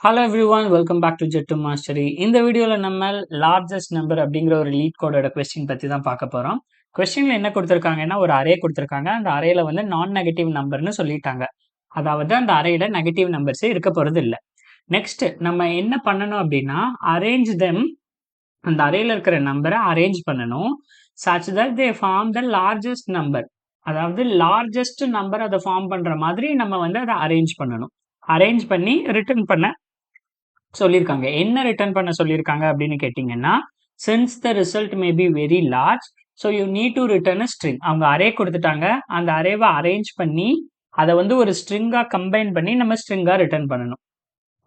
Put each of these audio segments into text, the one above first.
Hello everyone, welcome back to jet to mastery. இந்த வீடியோவில் நம்ம லார்ஜஸ்ட் நம்பர் அப்படிங்கிற ஒரு லீட் கோடோட கொஸ்டின் பற்றி தான் பார்க்க போகிறோம். கொஸ்டினில் என்ன கொடுத்துருக்காங்கன்னா, ஒரு அரே கொடுத்துருக்காங்க. அந்த அரேல வந்து நான் நெகட்டிவ் நம்பர்னு சொல்லிட்டாங்க. அதாவது அந்த அரேல நெகட்டிவ் நம்பர்ஸே இருக்க போகிறது இல்லை. நெக்ஸ்ட் நம்ம என்ன பண்ணணும் அப்படின்னா, அரேஞ்ச் தெம், அந்த அரேல இருக்கிற நம்பரை அரேஞ்ச் பண்ணணும். Such that they form the largest number. அதாவது லார்ஜஸ்ட் நம்பர் அதை ஃபார்ம் பண்ணுற மாதிரி நம்ம வந்து அதை அரேஞ்ச் பண்ணணும். அரேஞ்ச் பண்ணி ரிட்டர்ன் பண்ண சொல்லியிருக்காங்க. என்ன ரிட்டர்ன் பண்ண சொல்லியிருக்காங்க அப்படின்னு கேட்டிங்கன்னா, since the result may be very large, so you need to return a string. அவங்க அரே கொடுத்துட்டாங்க. அந்த அரேவை அரேஞ்ச் பண்ணி அதை வந்து ஒரு ஸ்ட்ரிங்கா கம்பைன் பண்ணி நம்ம ஸ்ட்ரிங்கா ரிட்டர்ன் பண்ணணும்.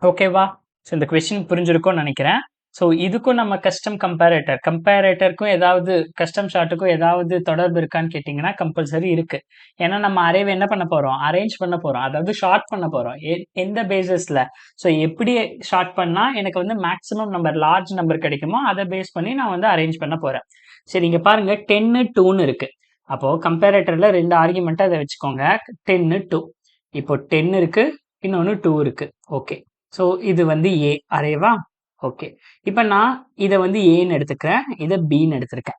ஓகேவா? ஸோ இந்த கொஸ்டின் புரிஞ்சிருக்கும்னு நினைக்கிறேன். ஸோ இதுக்கும் நம்ம கஸ்டம் கம்பேரேட்டருக்கும் ஏதாவது கஸ்டம் ஷார்ட்டுக்கும் ஏதாவது தொடர்பு இருக்கான்னு கேட்டிங்கன்னா கம்பல்சரி இருக்கு. ஏன்னா நம்ம அரேவை என்ன பண்ண போறோம், அரேஞ்ச் பண்ண போறோம், அதாவது ஷார்ட் பண்ண போறோம். எந்த பேசிஸ்ல? ஸோ எப்படி ஷார்ட் பண்ணா எனக்கு வந்து மேக்ஸிமம் நம்பர் லார்ஜ் நம்பர் கிடைக்குமோ அதை பேஸ் பண்ணி நான் வந்து அரேஞ்ச் பண்ண போறேன். சரி, இங்க பாருங்க 10 2ன்னு இருக்கு. அப்போ கம்பேரேட்டர்ல ரெண்டு ஆர்குமெண்ட் அதை வச்சுக்கோங்க. 10 2. இப்போ 10 இருக்கு, இன்னொன்னு 2 இருக்கு. ஓகே, ஸோ இது வந்து ஏ அரேவா? ஓகே, இப்போ நான் இதை வந்து ஏன்னு எடுத்துக்கிறேன், இதை பின்னு எடுத்திருக்கேன்.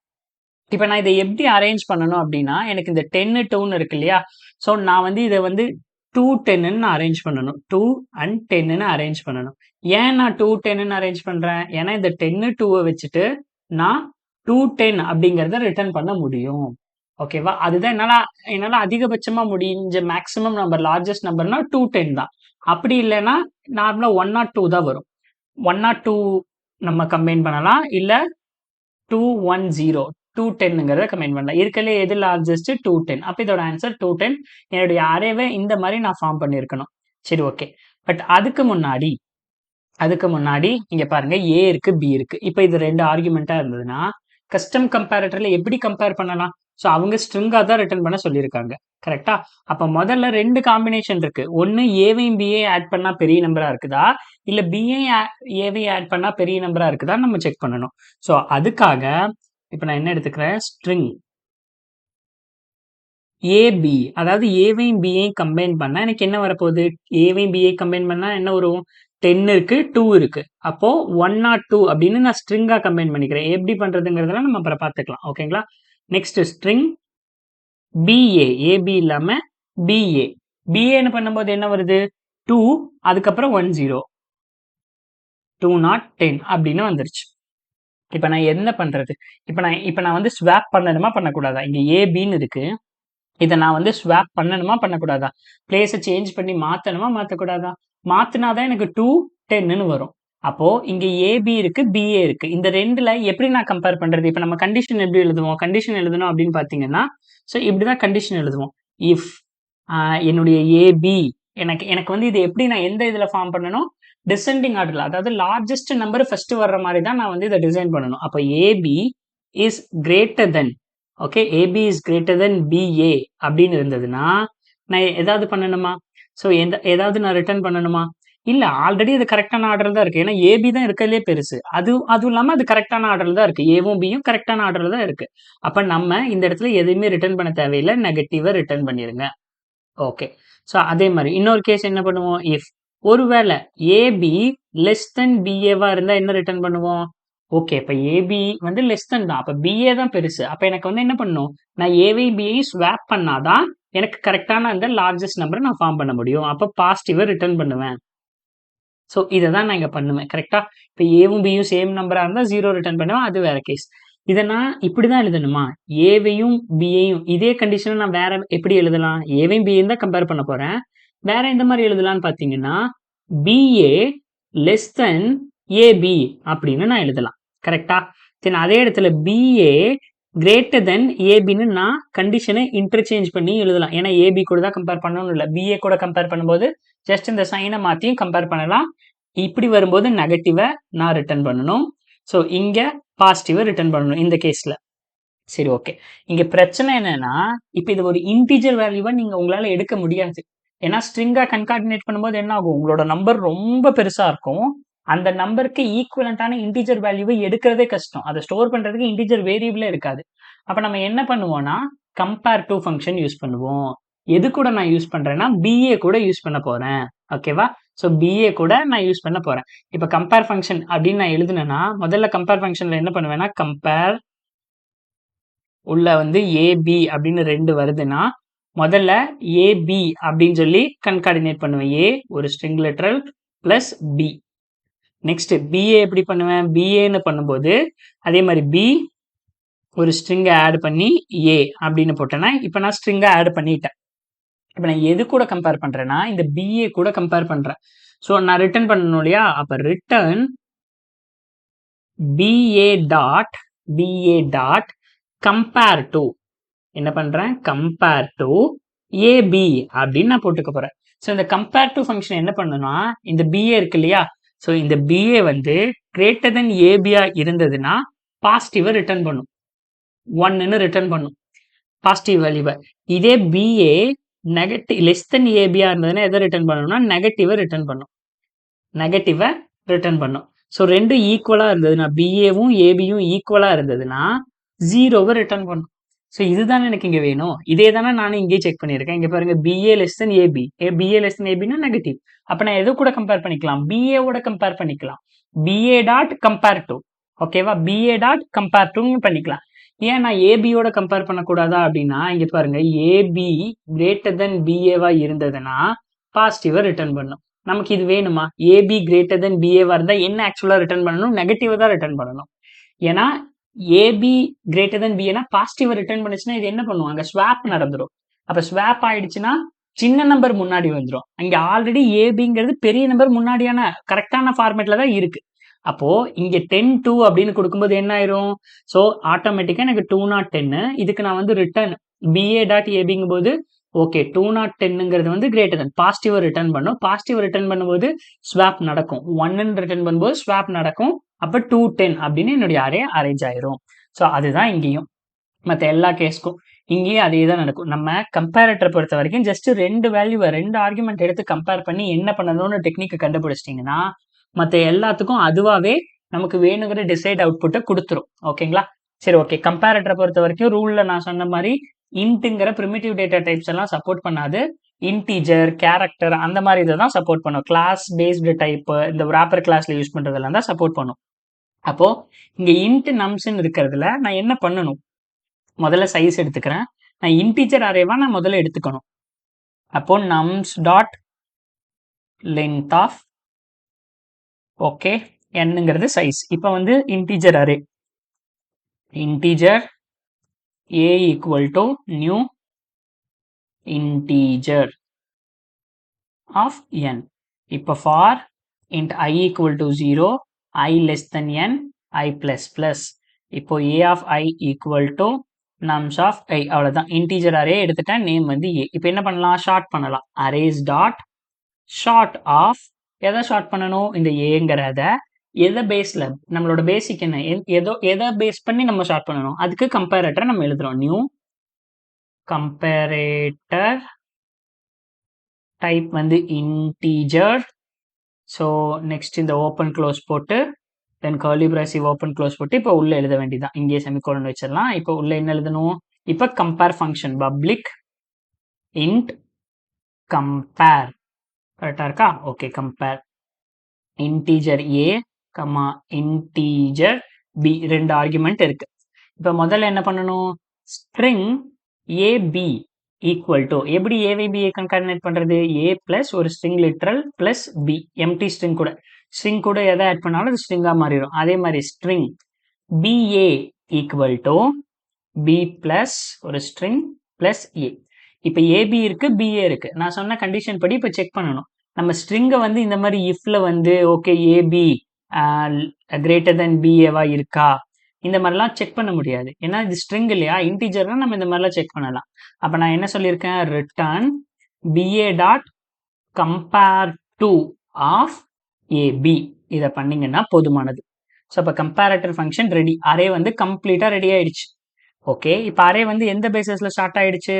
இப்போ நான் இதை எப்படி அரேஞ்ச் பண்ணணும் அப்படின்னா, எனக்கு இந்த 10 2ன்னு இருக்கு இல்லையா? ஸோ நான் வந்து இதை வந்து 2 10ன்னு அரேஞ்ச் பண்ணணும். 2 and 10ன்னு அரேஞ்ச் பண்ணணும். ஏன் நான் 2 10ன்னு அரேஞ்ச் பண்றேன்? ஏன்னா இந்த 10 2வை வச்சுட்டு நான் 2 10 அப்படிங்கிறத ரிட்டர்ன் பண்ண முடியும். ஓகேவா? அதுதான் என்னால அதிகபட்சமா முடிஞ்ச மேக்ஸிமம் நம்பர், லார்ஜஸ்ட் நம்பர்னா 2 10 தான். அப்படி இல்லைன்னா நார்மலா 1 or 2 தான் வரும். 1 or 2 நம்ம கம்பைன் பண்ணலாம், இல்ல 2 1 0 2 10ங்கிறத கம்பைன் பண்ணலாம். இருக்கலே எது லார்ஜஸ்ட்? 2 10. அப்ப இதோட ஆன்சர் 2 10. என்னுடைய அரேவை இந்த மாதிரி நான் ஃபார்ம் பண்ணியிருக்கணும். சரி, ஓகே. பட் அதுக்கு முன்னாடி இங்க பாருங்க, ஏ இருக்கு, பி இருக்கு. இப்போ இது ரெண்டு ஆர்குமெண்டா இருந்ததுன்னா கஸ்டம் கம்பேரேட்டர்ல எப்படி கம்பேர் பண்ணலாம்? ஸோ அவங்க ஸ்ட்ரிங்கா தான் ரிட்டர்ன் பண்ண சொல்லியிருக்காங்க. கரெக்டா? அப்ப முதல்ல ரெண்டு காம்பினேஷன் இருக்கு. ஒன்னு ஏவையும் பிஏ ஆட் பண்ணா பெரிய நம்பரா இருக்குதா, இல்ல பிஏ ஏவையும் ஆட் பண்ணா பெரிய நம்பரா இருக்குதா நம்ம செக் பண்ணணும். ஸோ அதுக்காக இப்ப நான் என்ன எடுத்துக்கிறேன், ஸ்ட்ரிங் ஏபி, அதாவது ஏவையும் பிஏயும் கம்பைன் பண்ணா எனக்கு என்ன வரப்போகுது? ஏவையும் பிஏ கம்பைன் பண்ணா என்ன வரும்? 10 இருக்கு, 2 இருக்கு. அப்போ 1 or 2 அப்படின்னு நான் ஸ்ட்ரிங்கா கம்பைன் பண்ணிக்கிறேன். எப்படி பண்றதுங்கிறதெல்லாம் நம்ம அப்புறம் பார்த்துக்கலாம். ஓகேங்களா? நெக்ஸ்ட் ஸ்ட்ரிங் பிஏ, ஏபி இல்லாம பிஏ. பிஏன்னு பண்ணும்போது என்ன வருது? 2, அதுக்கப்புறம் 1 0, 2 0 10 அப்படின்னு வந்துருச்சு. இப்ப நான் என்ன பண்றது? இப்ப நான் வந்து ஸ்வாப் பண்ணணுமா பண்ணக்கூடாதா? இங்க ஏபின்னு இருக்கு. இதை நான் வந்து ஸ்வாப் பண்ணணுமா பண்ணக்கூடாதா? பிளேஸை சேஞ்ச் பண்ணி மாத்தணுமா மாத்தக்கூடாதா? மாத்தினாதான் எனக்கு 2 10ன்னு வரும். அப்போ இங்க ஏபி இருக்கு, பிஏ இருக்கு. இந்த ரெண்டுல எப்படி நான் கம்பேர் பண்றது? இப்ப நம்ம கண்டிஷன் எப்படி எழுதுவோம்? கண்டிஷன் எழுதணும் அப்படின்னு பாத்தீங்கன்னா, ஸோ இப்படிதான் கண்டிஷன் எழுதுவோம். இஃப் என்னுடைய ஏபி, எனக்கு வந்து இது எப்படி நான் எந்த இதுல ஃபார்ம் பண்ணணும்? டிசெண்டிங் ஆர்டர்ல, அதாவது லார்ஜஸ்ட் நம்பர் ஃபர்ஸ்ட் வர்ற மாதிரி தான் நான் வந்து இதை டிசைன் பண்ணணும். அப்போ AB is greater than, okay, AB is greater than BA அப்படின்னு இருந்ததுன்னா நான் ஏதாவது பண்ணணுமா? ஸோ ஏதாவது நான் ரிட்டர்ன் பண்ணணுமா? இல்ல, ஆல்ரெடி அது கரெக்டான ஆர்டர் தான் இருக்கு. ஏன்னா ஏபி தான் இருக்கிறதுலே பெருசு. அதுவும் இல்லாம அது கரெக்டான ஆர்டர் தான் இருக்கு. ஏவும் பியும் கரெக்டான ஆர்டர் தான் இருக்கு. அப்ப நம்ம இந்த இடத்துல எதுவுமே ரிட்டர்ன் பண்ண தேவையில்லை, நெகட்டிவா ரிட்டர்ன் பண்ணிருங்க. ஓகே, ஸோ அதே மாதிரி இன்னொரு கேஸ் என்ன பண்ணுவோம்? இஃப் ஒருவேளை ஏபி லெஸ் தென் பிஏவா இருந்தா என்ன ரிட்டர்ன் பண்ணுவோம்? ஓகே, இப்ப ஏபி வந்து லெஸ் தென் தான், அப்ப பிஏ தான் பெருசு. அப்ப எனக்கு வந்து என்ன பண்ணும்? நான் ஏவை பிஐ ஸ்வாப் பண்ணாதான் எனக்கு கரெக்டான அந்த லார்ஜஸ்ட் நம்பரை நான் ஃபார்ம் பண்ண முடியும். அப்ப பாசிட்டிவா ரிட்டர்ன் பண்ணுவேன். ஸோ இதை தான் நான் இங்க பண்ணுவேன். கரெக்டா? இப்போ ஏவும் பியும் சேம் நம்பரா இருந்தா 0 ரிட்டர்ன் பண்ணுவேன், அது வேற கேஸ். இதை நான் இப்படிதான் எழுதணுமா? ஏவையும் பியையும் இதே கண்டிஷனை நான் வேற எப்படி எழுதலாம்? ஏவையும் பியையும் தான் கம்பேர் பண்ண போறேன். வேற எந்த மாதிரி எழுதலாம்னு பாத்தீங்கன்னா, பிஏ லெஸ் தென் ஏபி அப்படின்னு நான் எழுதலாம். கரெக்டா? சரி, அதே இடத்துல பிஏ கிரேட்டர் தென் ஏபின்னு நான் கண்டிஷனை இன்டர்சேஞ்ச் பண்ணி எழுதலாம். ஏன்னா ஏபி கூட தான் கம்பேர் பண்ணணும் இல்லை, பிஏ கூட கம்பேர் பண்ணும்போது ஜஸ்ட் இந்த சைனை மாத்தியும் கம்பேர் பண்ணலாம். இப்படி வரும்போது நெகட்டிவை நான் ரிட்டர்ன் பண்ணணும். ஸோ இங்க பாசிட்டிவை ரிட்டர்ன் பண்ணணும் இந்த கேஸ்ல. சரி, ஓகே. இங்க பிரச்சனை என்னன்னா, இப்ப இது ஒரு இன்டிஜர் வேல்யூவா நீங்க உங்களால எடுக்க முடியாது. ஏன்னா ஸ்ட்ரிங்கா கன்கார்டினேட் பண்ணும்போது என்ன ஆகும்? உங்களோட நம்பர் ரொம்ப பெருசா இருக்கும். அந்த நம்பருக்கு ஈக்குவலண்டான இன்டிஜர் வேல்யூவை எடுக்கிறதே கஷ்டம். அதை ஸ்டோர் பண்றதுக்கு இன்டிஜர் வேரியபிளே இருக்காது. அப்ப நம்ம என்ன பண்ணுவோம்னா, கம்பேர் டு ஃபங்க்ஷன் யூஸ் பண்ணுவோம். எது கூட நான் யூஸ் பண்றேன்னா, பிஏ கூட யூஸ் பண்ண போறேன். ஓகேவா? ஸோ பிஏ கூட நான் யூஸ் பண்ண போறேன். இப்போ கம்பேர் ஃபங்க்ஷன் அப்படின்னு நான் எழுதுனேன்னா முதல்ல கம்பேர் ஃபங்க்ஷன்ல என்ன பண்ணுவேன்னா கம்பேர் உள்ள வந்து ஏபி அப்படின்னு 2 வருதுன்னா முதல்ல ஏபி அப்படின்னு சொல்லி கன்கார்டினேட் பண்ணுவேன். ஏ ஒரு string literal plus B. Next BA எப்படி பண்ணுவேன்? பிஏன்னு பண்ணும்போது அதே மாதிரி பி ஒரு ஸ்ட்ரிங்கை ஆட் பண்ணி ஏ அப்படின்னு போட்டேன்னா இப்போ நான் ஸ்ட்ரிங்கை ஆட் பண்ணிட்டேன். இப்போ நான் எது கூட கம்பேர் பண்றேன்னா இந்த பிஏ கூட கம்பேர் பண்றேன். ஸோ நான் ரிட்டர்ன் பண்ணணும் இல்லையா? அப்போ return BA dot compare to என்ன பண்றேன்? கம்பேர் டு ஏபி அப்படின்னு நான் போட்டுக்க போறேன். ஸோ இந்த கம்பேர் டு ஃபங்க்ஷன் என்ன பண்ணுன்னா இந்த பிஏ இருக்கு இல்லையா? ஸோ இந்த பிஏ வந்து கிரேட்டர் தென் ஏபியா இருந்ததுன்னா பாசிட்டிவை ரிட்டர்ன் பண்ணும், 1ன்னு ரிட்டர்ன் பண்ணும் பாசிட்டிவ் வேல்யூவை. இதே பிஏ நெகட்டிவ் லெஸ் தென் ஏபியா இருந்ததுன்னா எதை ரிட்டர்ன் பண்ணணும்னா நெகட்டிவை ரிட்டர்ன் பண்ணும். ஸோ ரெண்டும் ஈக்குவலா இருந்ததுன்னா பிஏவும் ஏபியும் ஈக்குவலா இருந்ததுன்னா 0வை ரிட்டர்ன் பண்ணும். ஸோ இதுதானே எனக்கு இங்க வேணும். இதே தானே நானும் இங்கே செக் பண்ணியிருக்கேன். இங்க பாருங்க BA less than AB, BA less than ஏபின்னா நெகட்டிவ். அப்ப நான் எது கூட கம்பேர் பண்ணிக்கலாம்? பிஏவோட கம்பேர் பண்ணிக்கலாம். பிஏ டாட் கம்பேர் டு, ஓகேவா? பிஏ டாட் கம்பேர் டுன்னு பண்ணிக்கலாம். ஏன் நான் ஏபியோட கம்பேர் பண்ணக்கூடாதா அப்படின்னா இங்க பாருங்க ஏபி கிரேட்டர் தென் பிஏவா இருந்ததுன்னா பாசிட்டிவா ரிட்டர்ன் பண்ணும். நமக்கு இது வேணுமா? ஏபி கிரேட்டர் தென் பிஏவா இருந்தா என்ன ஆக்சுவலா ரிட்டர்ன் பண்ணணும்? நெகட்டிவா தான் ரிட்டர்ன் பண்ணணும். ஏன்னா ஏபி கிரேட்டர் தென் பிஏனா பாசிட்டிவா ரிட்டர்ன் பண்ணுச்சுன்னா இது என்ன பண்ணும்? அங்க ஸ்வாப் நடந்துரும். அப்ப ஸ்வாப் ஆயிடுச்சுன்னா சின்ன நம்பர் முன்னாடி வந்துடும். அங்க ஆல்ரெடி ஏபிங்கிறது பெரிய நம்பர் முன்னாடியான கரெக்டான ஃபார்மேட்ல தான் இருக்கு. அப்போ இங்க 10-2 அப்படின்னு கொடுக்கும்போது என்ன ஆயிரும்? ஸோ ஆட்டோமேட்டிக்கா எனக்கு 210. இதுக்கு நான் வந்து ரிட்டர்ன் பிஏ டாட் ஏபிங்கும் போது ஓகே 210ங்கிறது வந்து கிரேட்டர் தென் பாசிட்டிவா ரிட்டர்ன் பண்ணும். பாசிட்டிவ் ரிட்டர்ன் பண்ணும்போது ஸ்வாப் நடக்கும். 1ன்னு ரிட்டர்ன் பண்ணும்போது ஸ்வாப் நடக்கும். அப்ப 210 அப்படின்னு என்னுடைய அரே அரேஞ்ச் ஆயிரும். ஸோ அதுதான் இங்கேயும் மற்ற எல்லா கேஸ்க்கும் இங்கேயும் அதே தான் நடக்கும். நம்ம கம்பேரேட்டர் பொறுத்த வரைக்கும் ஜஸ்ட் 2 வேல்யூவை 2 ஆர்குமெண்ட் எடுத்து கம்பேர் பண்ணி என்ன பண்ணணும்னு டெக்னிக்கை கண்டுபிடிச்சிட்டிங்கன்னா மற்ற எல்லாத்துக்கும் அதுவாகவே நமக்கு வேணுங்கிற டிசைட் அவுட்புட்டை கொடுத்துரும். ஓகேங்களா? சரி, ஓகே. கம்பேரேட்டரை பொறுத்த வரைக்கும் ரூல்ல நான் சொன்ன மாதிரி இன்ட்டுங்கிற ப்ரிமிட்டிவ் டேட்டா டைப்ஸ் எல்லாம் சப்போர்ட் பண்ணாது. இன்டீஜர், கேரக்டர் அந்த மாதிரி இதை தான் சப்போர்ட் பண்ணும். கிளாஸ் பேஸ்டு டைப் இந்த ராப்பர் கிளாஸ்ல யூஸ் பண்றதெல்லாம் தான் சப்போர்ட் பண்ணும். அப்போ இங்க இன்ட் நம்ஸ்ன்னு இருக்கிறதுல நான் என்ன பண்ணணும்? முதல்ல சைஸ் எடுத்துக்கிறேன். நான் இன்டீஜர் அரேவா நான் முதல்ல எடுத்துக்கணும். அப்போ nums dot length of okay என்னங்கிறது சைஸ். இப்போ வந்து integer array integer a equal to new integer of n. இப்போ for int I equal to 0, I less than n, I plus plus. இப்போ a of I equal to nums of I. அவ்வளவுதான். Integer array எடுத்துட்டேன். Name வந்து a. இப்போ என்ன பண்ணலாம்? Short பண்ணலாம். arrays dot short of எதை ஷார்ட் பண்ணணும்? இந்த ஏங்கிறத எதை பேஸ்ல நம்மளோட பேசிக் என்ன எதை பேஸ் பண்ணி நம்ம ஷார்ட் பண்ணணும்? அதுக்கு கம்பேரேட்டர் நம்ம எழுதுறோம். நியூ கம்பேரேட்டர் டைப் வந்து இன்டீஜர். ஸோ நெக்ஸ்ட் இந்த ஓப்பன் க்ளோஸ் போட்டு தென் கர்லி பிராசிவ் ஓப்பன் க்ளோஸ் போட்டு இப்போ உள்ள எழுத வேண்டியதான். இங்கே செமிகோலன் வச்சிடலாம். இப்போ உள்ள என்ன எழுதணும்? இப்போ compare function public int compare கரெக்டா இருக்கா? ஓகே. கம்பேர் இன்டீஜர் ஏ கமா இன்டீஜர் பி 2 ஆர்குமெண்ட் இருக்கு. இப்போ முதல்ல என்ன பண்ணணும்? ஸ்ட்ரிங் ஏபி ஈக்குவல் டு எப்படி ஏவை பிஏ கன்கார்டினேட் பண்றது? ஏ பிளஸ் ஒரு string literal plus B empty string கூட எதை ஆட் பண்ணாலும் அது ஸ்ட்ரிங்கா மாறிடும். அதே மாதிரி string BA equal to B plus ஒரு ஸ்ட்ரிங் பிளஸ் ஏ. இப்போ ஏபி இருக்கு, பிஏ இருக்கு. நான் சொன்ன கண்டிஷன் படி இப்போ செக் பண்ணணும். நம்ம ஸ்ட்ரிங்கை வந்து இந்த மாதிரி இஃப்ல வந்து ஓகே ஏபி கிரேட்டர் தென் பிஏவா இருக்கா இந்த மாதிரிலாம் செக் பண்ண முடியாது. ஏன்னா இது ஸ்ட்ரிங் இல்லையா? இன்டீஜர்னா நம்ம இந்த மாதிரிலாம் செக் பண்ணலாம். அப்போ நான் என்ன சொல்லியிருக்கேன்? Return BA dot compare to of AB. இதை பண்ணீங்கன்னா போதுமானது. ஸோ இப்போ கம்பேரேட்டர் ஃபங்க்ஷன் ரெடி. அரே வந்து கம்ப்ளீட்டா ரெடி ஆயிடுச்சு. ஓகே. இப்போ அரே வந்து எந்த பேசிஸ்ல ஸ்டார்ட் ஆயிடுச்சு?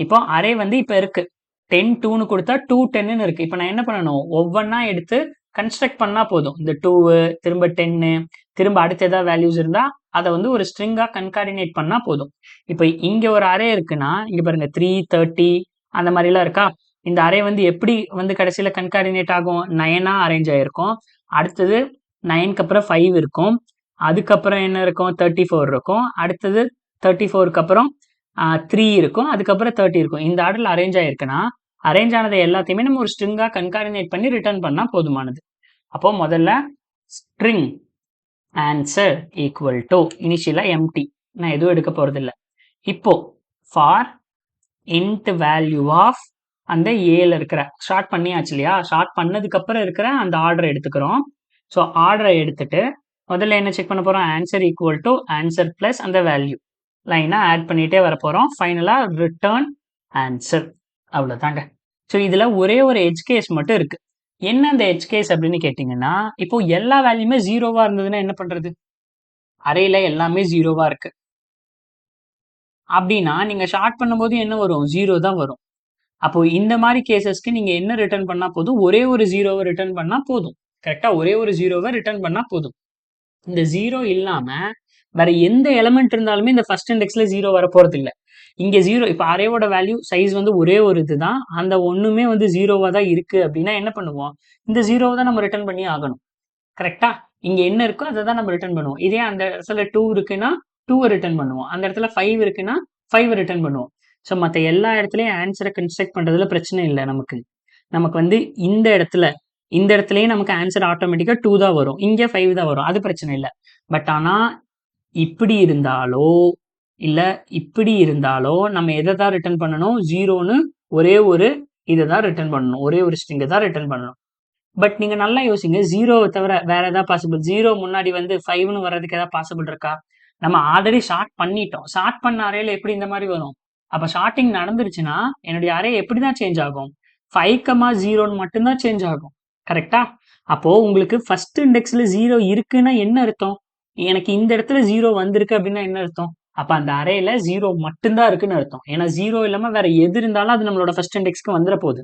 இப்போ அரே வந்து இப்போ இருக்கு 10-2ன்னு கொடுத்தா 210ன்னு இருக்கு. இப்போ நான் என்ன பண்ணணும்? ஒவ்வொன்றா எடுத்து கன்ஸ்ட்ரக்ட் பண்ணா போதும். இந்த 2 திரும்ப 10 திரும்ப அடுத்த ஏதாவது வேல்யூஸ் இருந்தா அதை வந்து ஒரு ஸ்ட்ரிங்கா கன்கார்டினேட் பண்ணா போதும். இப்போ இங்க ஒரு அரே இருக்குன்னா இங்க பாருங்க 330 அந்த மாதிரிலாம் இருக்கா? இந்த அரே வந்து எப்படி வந்து கடைசியில கன்கார்டினேட் ஆகும்? 9ஆ அரேஞ்ச் ஆயிருக்கும். அடுத்தது 9க்கு அப்புறம் 5 இருக்கும். அதுக்கப்புறம் என்ன இருக்கும்? 34 இருக்கும். அடுத்தது 34க்கு அப்புறம் 3 இருக்கும். அதுக்கப்புறம் 30 இருக்கும். இந்த ஆர்டர்ல அரேஞ்ச் ஆயிருக்குன்னா, அரேஞ்ச் ஆனது எல்லாத்தையுமே நம்ம ஒரு ஸ்ட்ரிங்கா கன்கார்டினேட் பண்ணி ரிட்டர்ன் பண்ணா போதுமானது. அப்போ முதல்ல ஸ்ட்ரிங் ஆன்சர் ஈக்குவல் டு இனிஷியலா எம்டி. நான் எதுவும் எடுக்க போறதில்ல. இப்போ ஃபார் இன்ட் வேல்யூ ஆஃப் அந்த ஏல இருக்கிற ஷார்ட் பண்ணியாச்சு இல்லையா? ஷார்ட் பண்ணதுக்கு அப்புறம் இருக்கிற அந்த ஆர்டரை எடுத்துக்கிறோம். ஸோ ஆர்டரை எடுத்துட்டு முதல்ல என்ன செக் பண்ண போறோம்? Answer equal to answer plus அந்த வேல்யூ லைனா ஆட் பண்ணிட்டே வர போறோம். ஃபைனலா ரிட்டர்ன் ஆன்சர். அவ்வளவுதாங்க. ஸோ இதுல ஒரே ஒரு எட்ஜ் கேஸ் மட்டும் இருக்கு. என்ன அந்த எட்ஜ் கேஸ் அப்படின்னு கேட்டீங்கன்னா, இப்போ எல்லா வேல்யூமே ஜீரோவா இருந்ததுன்னா என்ன பண்றது? அரேல எல்லாமே ஜீரோவா இருக்கு அப்படின்னா நீங்க ஷார்ட் பண்ணும்போது என்ன வரும்? ஜீரோ தான் வரும். அப்போ இந்த மாதிரி கேசஸ்க்கு நீங்க என்ன ரிட்டர்ன் பண்ணா போதும்? ஒரே ஒரு ஜீரோவை ரிட்டர்ன் பண்ணா போதும். கரெக்டா? ஒரே ஒரு ஜீரோவை ரிட்டர்ன் பண்ணா போதும். இந்த ஜீரோ இல்லாம வேற எந்த எலமெண்ட் இருந்தாலுமே இந்த ஃபர்ஸ்ட் இண்டெக்ஸ்ல ஜீரோ வர போறது இல்ல. இங்க ஜீரோ இப்ப அரேவோட வேல்யூ சைஸ் வந்து ஒரே ஒரு இதுதான். அந்த ஒண்ணுமே வந்து ஜீரோவா தான் இருக்கு அப்படின்னா என்ன பண்ணுவோம்? இந்த ஜீரோவை தான் நம்ம ரிட்டர்ன் பண்ணி ஆகணும். கரெக்டா? இங்க என்ன இருக்கோ அதை தான் நம்ம ரிட்டர்ன் பண்ணுவோம். இதே அந்த இடத்துல 2 இருக்குன்னா 2 ரிட்டர்ன் பண்ணுவோம். அந்த இடத்துல 5 இருக்குன்னா 5 ரிட்டர்ன் பண்ணுவோம். ஸோ மற்ற எல்லா இடத்துலயும் ஆன்சரை கன்ஸ்ட்ரக்ட் பண்றதுல பிரச்சனை இல்லை நமக்கு. நமக்கு வந்து இந்த இடத்துலயும் நமக்கு ஆன்சர் ஆட்டோமேட்டிக்கா 2 தான் வரும். இங்க 5 தான் வரும். அது பிரச்சனை இல்லை. பட் ஆனா இப்படி இருந்தாலோ இல்ல இப்படி இருந்தாலோ நம்ம எதை தான் ரிட்டர்ன் பண்ணணும்? ஜீரோன்னு ஒரே ஒரு இதை தான் ரிட்டர்ன் பண்ணணும். ஒரே ஒரு ஸ்ட்ரிங்கை தான் ரிட்டர்ன் பண்ணணும். பட் நீங்க நல்லா யோசிங்க. ஜீரோவை தவிர வேற ஏதாவது பாசிபிள்? ஜீரோ முன்னாடி வந்து 5ன்னு வர்றதுக்கு ஏதாவது பாசிபிள் இருக்கா? நம்ம ஆல்ரெடி ஷார்ட் பண்ணிட்டோம். ஷார்ட் பண்ண அரேல எப்படி இந்த மாதிரி வரும்? அப்ப ஷார்ட்டிங் நடந்துருச்சுன்னா என்னுடைய அரே எப்படி தான் சேஞ்ச் ஆகும்? 5,0ன்னு மட்டும்தான் சேஞ்ச் ஆகும். கரெக்டா? அப்போ உங்களுக்கு ஃபர்ஸ்ட் இண்டெக்ஸ்ல ஜீரோ இருக்குன்னா என்ன அர்த்தம்? எனக்கு இந்த இடத்துல ஜீரோ வந்திருக்கு அப்படின்னா என்ன அர்த்தம்? அப்ப அந்த அரேல ஜீரோ மட்டும்தான் இருக்குன்னு அர்த்தம். ஏன்னா ஜீரோ இல்லாம வேற எது இருந்தாலும் அது நம்மளோட ஃபர்ஸ்ட் இண்டெக்ஸ்க்கு வந்துட போகுது.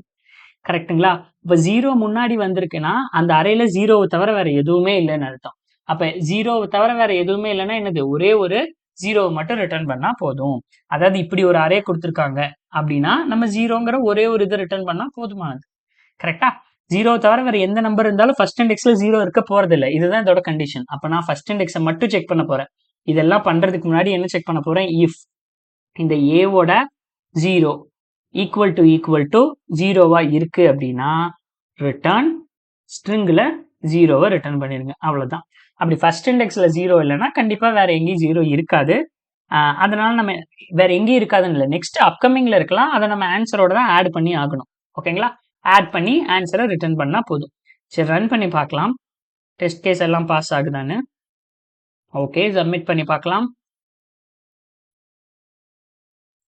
கரெக்ட்டுங்களா? இப்ப ஜீரோ முன்னாடி வந்திருக்குன்னா அந்த அரேல ஜீரோவை தவிர வேற எதுவுமே இல்லைன்னு அர்த்தம். அப்ப ஜீரோவை தவிர வேற எதுவுமே இல்லைன்னா என்னது? ஒரே ஒரு ஜீரோவை மட்டும் ரிட்டர்ன் பண்ணா போதும். அதாவது இப்படி ஒரு அரே கொடுத்துருக்காங்க அப்படின்னா நம்ம ஜீரோங்கிற ஒரே ஒரு இதை ரிட்டர்ன் பண்ணா போதுமானது. கரெக்டா? ஜீரோ தவிர வேற எந்த நம்பர் இருந்தாலும் ஃபர்ஸ்ட் இண்டெக்ஸ்ல ஜீரோ இருக்க போறது இல்லை. இதுதான் இதோட கண்டிஷன். அப்ப நான் ஃபர்ஸ்ட் இண்டெக்ஸை மட்டும் செக் பண்ண போறேன். இதெல்லாம் பண்றதுக்கு முன்னாடி என்ன செக் பண்ண போறேன்? இஃப் இந்த ஏவோட ஜீரோ ஈக்குவல் டு ஜீரோவா இருக்கு அப்படின்னா ரிட்டர்ன் ஸ்ட்ரிங்ல ஜீரோவை ரிட்டர்ன் பண்ணிருங்க. அவ்வளவுதான். அப்படி ஃபர்ஸ்ட் இண்டெக்ஸ்ல ஜீரோ இல்லைன்னா கண்டிப்பா வேற எங்கேயும் ஜீரோ இருக்காது. அதனால நம்ம வேற எங்கேயும் இருக்காதுன்னு இல்லை, நெக்ஸ்ட் அப்கமிங்ல இருக்கலாம். அதை நம்ம ஆன்சரோட தான் ஆட் பண்ணி ஆகணும். ஓகேங்களா? ஆட் பண்ணி ஆன்சரை ரிட்டர்ன் பண்ணா போதும். சரி, ரன் பண்ணி பார்க்கலாம். டெஸ்ட் கேஸ் எல்லாம் பாஸ் ஆகுதான்னு. ஓகே, சப்மிட் பண்ணி பார்க்கலாம்.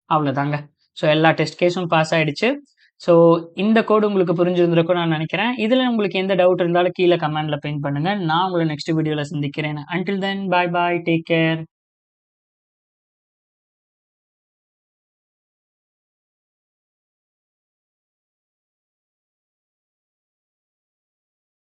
அவ்வளோதாங்க. ஸோ எல்லா டெஸ்ட் கேஸும் பாஸ் ஆயிடுச்சு. ஸோ இந்த கோடு உங்களுக்கு புரிஞ்சிருந்திருக்கும் நான் நினைக்கிறேன். இதில் உங்களுக்கு எந்த டவுட் இருந்தாலும் கீழே கமெண்ட்ல பின் பண்ணுங்க. நான் உங்களை நெக்ஸ்ட் வீடியோவில் சந்திக்கிறேன். அன்டில் தென், பாய் பாய், டேக் கேர்.